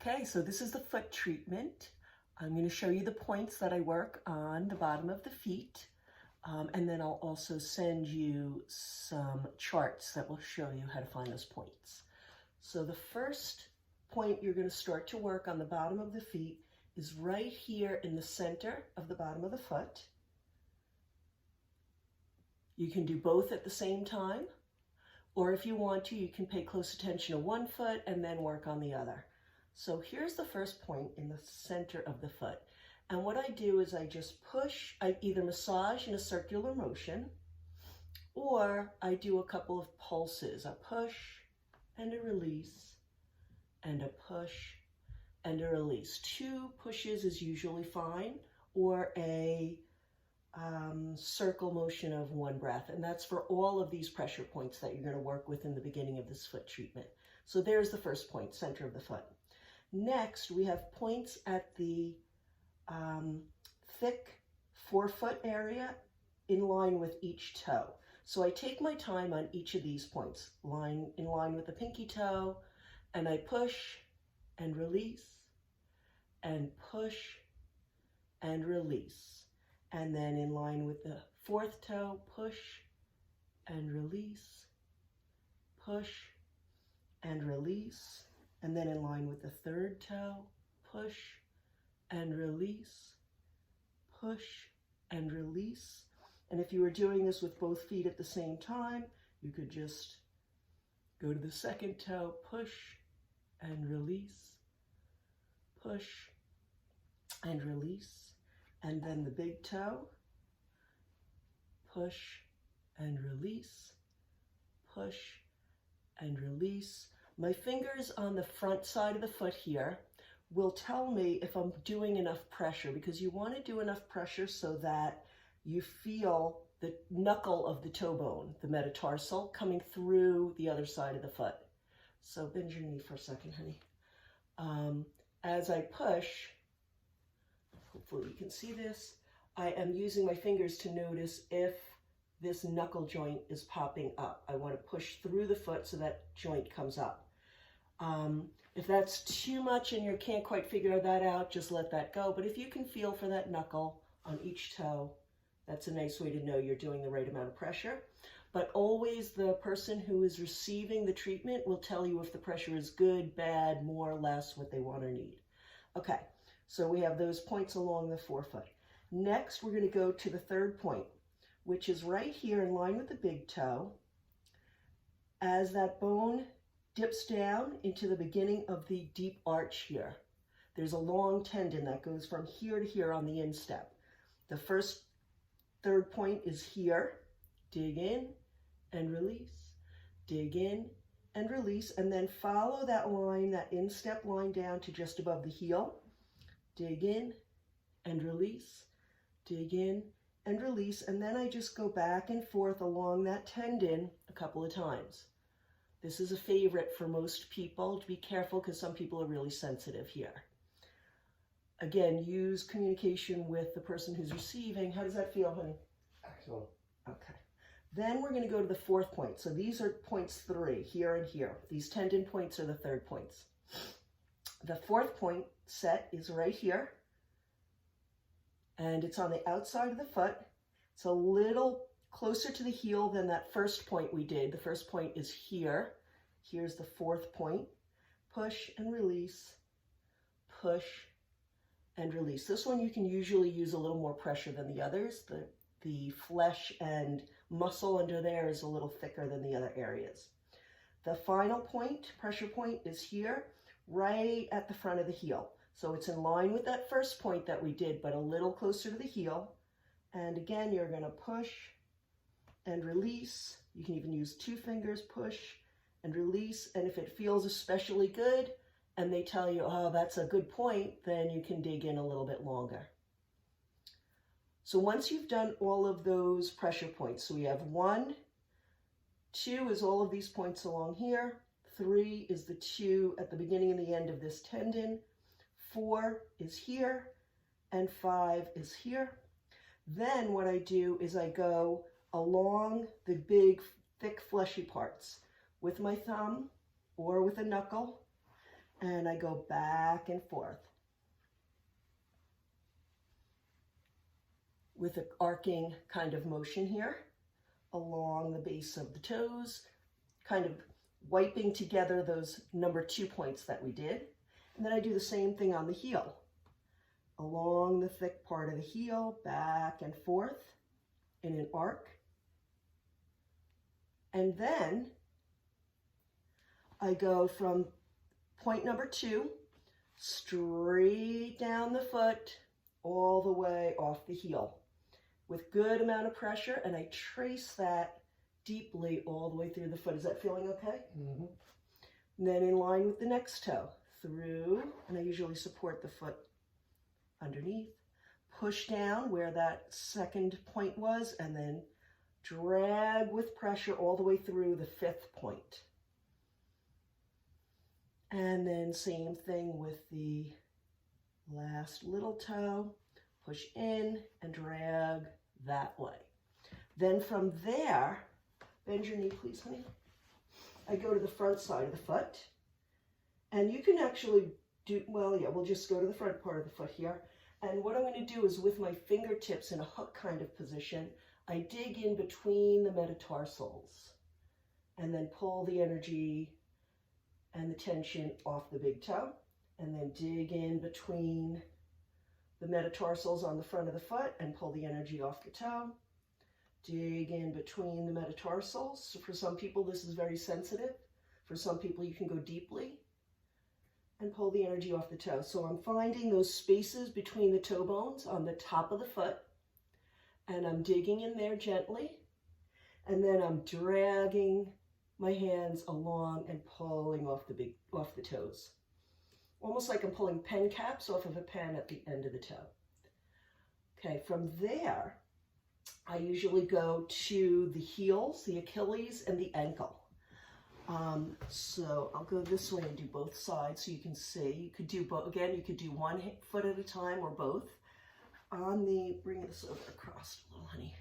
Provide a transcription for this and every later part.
Okay, so this is the foot treatment. I'm going to show you the points that I work on the bottom of the feet, and then I'll also send you some charts that will show you how to find those points. So the first point you're going to start to work on the bottom of the feet is right here in the center of the bottom of the foot. You can do both at the same time, or if you want to, you can pay close attention to one foot and then work on the other. So here's the first point in the center of the foot. And what I do is I just push, I either massage in a circular motion, or I do a couple of pulses, a push and a release, and a push and a release. 2 pushes is usually fine, or a circle motion of 1 breath. And that's for all of these pressure points that you're going to work with in the beginning of this foot treatment. So there's the first point, center of the foot. Next, we have points at the thick forefoot area in line with each toe. So I take my time on each of these points, in line with the pinky toe, and I push and release, and push and release. And then in line with the 4th toe, push and release, push and release. And then in line with the 3rd toe, push and release, push and release. And if you were doing this with both feet at the same time, you could just go to the 2nd toe, push and release, push and release. And then the big toe, push and release, push and release. My fingers on the front side of the foot here will tell me if I'm doing enough pressure, because you want to do enough pressure so that you feel the knuckle of the toe bone, the metatarsal, coming through the other side of the foot. So bend your knee for a second, honey. As I push, hopefully you can see this, I am using my fingers to notice if this knuckle joint is popping up. I want to push through the foot so that joint comes up. If that's too much and you can't quite figure that out, just let that go. But if you can feel for that knuckle on each toe, that's a nice way to know you're doing the right amount of pressure. But always the person who is receiving the treatment will tell you if the pressure is good, bad, more or less, what they want or need. Okay, so we have those points along the forefoot. Next, we're going to go to the 3rd point, which is right here in line with the big toe. As that bone dips down into the beginning of the deep arch here, there's a long tendon that goes from here to here on the instep. The 3rd point is here. Dig in and release, dig in and release, and then follow that line, that instep line down to just above the heel. Dig in and release, dig in and release, and then I just go back and forth along that tendon a couple of times. This is a favorite for most people. Be careful because some people are really sensitive here. Again, use communication with the person who's receiving. How does that feel, honey? Excellent. Okay. Then we're going to go to the 4th point. So these are points 3, here and here. These tendon points are the 3rd points. The 4th point set is right here, and it's on the outside of the foot. It's a little closer to the heel than that first point we did. The first point is here. Here's the 4th point. Push and release, push and release. This one you can usually use a little more pressure than the others. The flesh and muscle under there is a little thicker than the other areas. The final point, pressure point, is here, right at the front of the heel. So it's in line with that first point that we did, but a little closer to the heel. And again, you're going to push and release. You can even use 2 fingers, push and release. And if it feels especially good and they tell you, oh, that's a good point, then you can dig in a little bit longer. So once you've done all of those pressure points, so we have 1, 2 is all of these points along here, 3 is the 2 at the beginning and the end of this tendon, 4 is here, and 5 is here. Then what I do is I go along the big, thick, fleshy parts with my thumb or with a knuckle, and I go back and forth with an arcing kind of motion here along the base of the toes, kind of wiping together those number 2 points that we did. And then I do the same thing on the heel, along the thick part of the heel, back and forth in an arc. And then I go from point number 2 straight down the foot all the way off the heel with good amount of pressure, and I trace that deeply all the way through the foot. Is that feeling okay? Mm-hmm. And then in line with the next toe, through, and I usually support the foot underneath, push down where that second point was, and then drag with pressure all the way through the 5th point. And then same thing with the last little toe, push in and drag that way. Then from there, bend your knee please, honey. I go to the front side of the foot, and you can actually do, well, yeah, we'll just go to the front part of the foot here. And what I'm going to do is with my fingertips in a hook kind of position, I dig in between the metatarsals and then pull the energy and the tension off the big toe, and then dig in between the metatarsals on the front of the foot and pull the energy off the toe. Dig in between the metatarsals. So for some people, this is very sensitive. For some people, you can go deeply and pull the energy off the toe. So I'm finding those spaces between the toe bones on the top of the foot, and I'm digging in there gently, and then I'm dragging my hands along and pulling off the toes. Almost like I'm pulling pen caps off of a pen at the end of the toe. Okay, from there, I usually go to the heels, the Achilles, and the ankle. So I'll go this way and do both sides so you can see. You could do both. Again, you could do one foot at a time or both. On the, bring this over across a little, honey.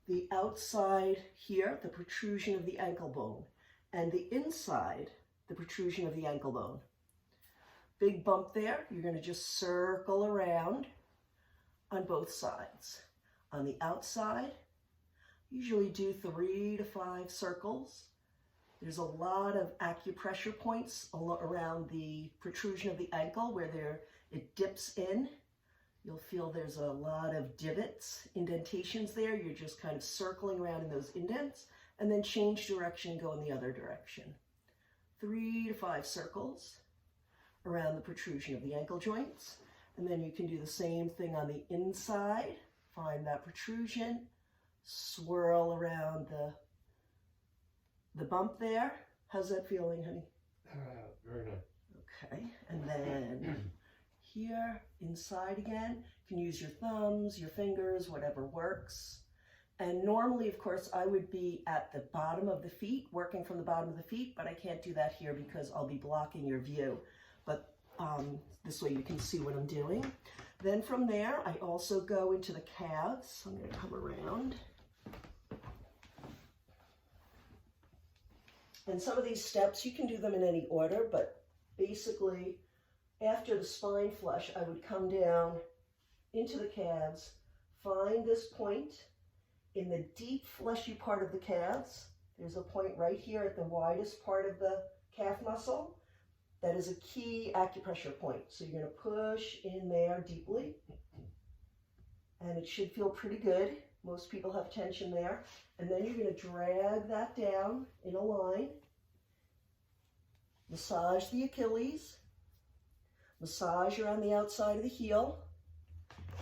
The outside here, the protrusion of the ankle bone, and the inside, the protrusion of the ankle bone. Big bump there. You're going to just circle around on both sides. On the outside, usually do 3 to 5 circles. There's a lot of acupressure points around the protrusion of the ankle where it dips in. You'll feel there's a lot of divots, indentations there. You're just kind of circling around in those indents, and then change direction and go in the other direction. 3 to 5 circles around the protrusion of the ankle joints. And then you can do the same thing on the inside. Find that protrusion, swirl around the bump there. How's that feeling, honey? Very nice. Okay, and then here, inside again. You can use your thumbs, your fingers, whatever works. And normally, of course, I would be at the bottom of the feet, working from the bottom of the feet, but I can't do that here because I'll be blocking your view. But this way you can see what I'm doing. Then from there, I also go into the calves. I'm going to come around. And some of these steps, you can do them in any order, but basically, after the spine flush, I would come down into the calves, find this point in the deep fleshy part of the calves. There's a point right here at the widest part of the calf muscle. That is a key acupressure point. So you're going to push in there deeply, and it should feel pretty good. Most people have tension there. And then you're going to drag that down in a line. Massage the Achilles. Massage around the outside of the heel.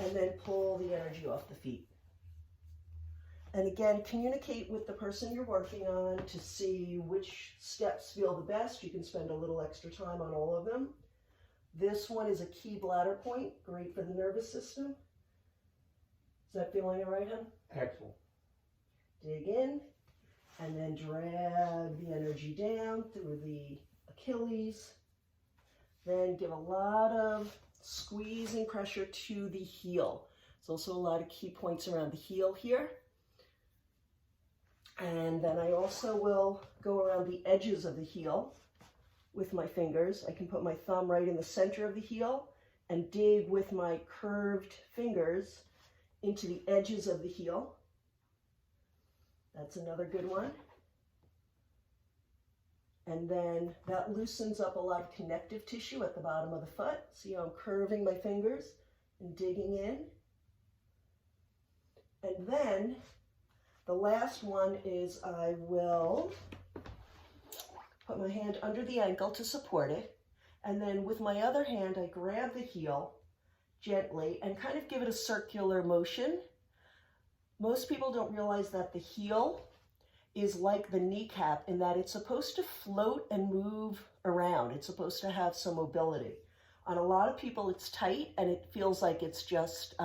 And then pull the energy off the feet. And again, communicate with the person you're working on to see which steps feel the best. You can spend a little extra time on all of them. This one is a key bladder point, great for the nervous system. Is that feeling all right, hon? Excellent. Dig in, and then drag the energy down through the Achilles. Then give a lot of squeezing pressure to the heel. There's also a lot of key points around the heel here. And then I also will go around the edges of the heel with my fingers. I can put my thumb right in the center of the heel and dig with my curved fingers into the edges of the heel. That's another good one. And then that loosens up a lot of connective tissue at the bottom of the foot. See how I'm curving my fingers and digging in? And then the last one is I will put my hand under the ankle to support it. And then with my other hand, I grab the heel gently and kind of give it a circular motion. Most people don't realize that the heel is like the kneecap in that it's supposed to float and move around. It's supposed to have some mobility. On a lot of people, it's tight and it feels like it's just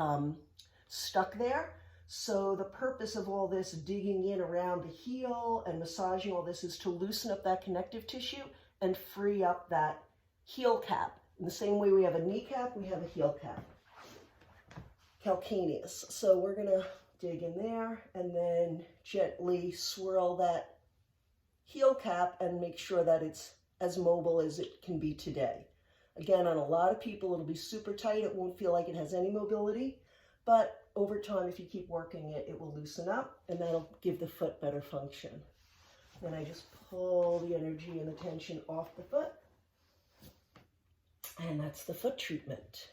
stuck there. So the purpose of all this digging in around the heel and massaging all this is to loosen up that connective tissue and free up that heel cap. In the same way we have a kneecap, we have a heel cap. Calcaneus. So we're going to dig in there and then gently swirl that heel cap and make sure that it's as mobile as it can be today. Again, on a lot of people, it'll be super tight. It won't feel like it has any mobility, but over time, if you keep working it, it will loosen up and that'll give the foot better function. Then I just pull the energy and the tension off the foot, and that's the foot treatment.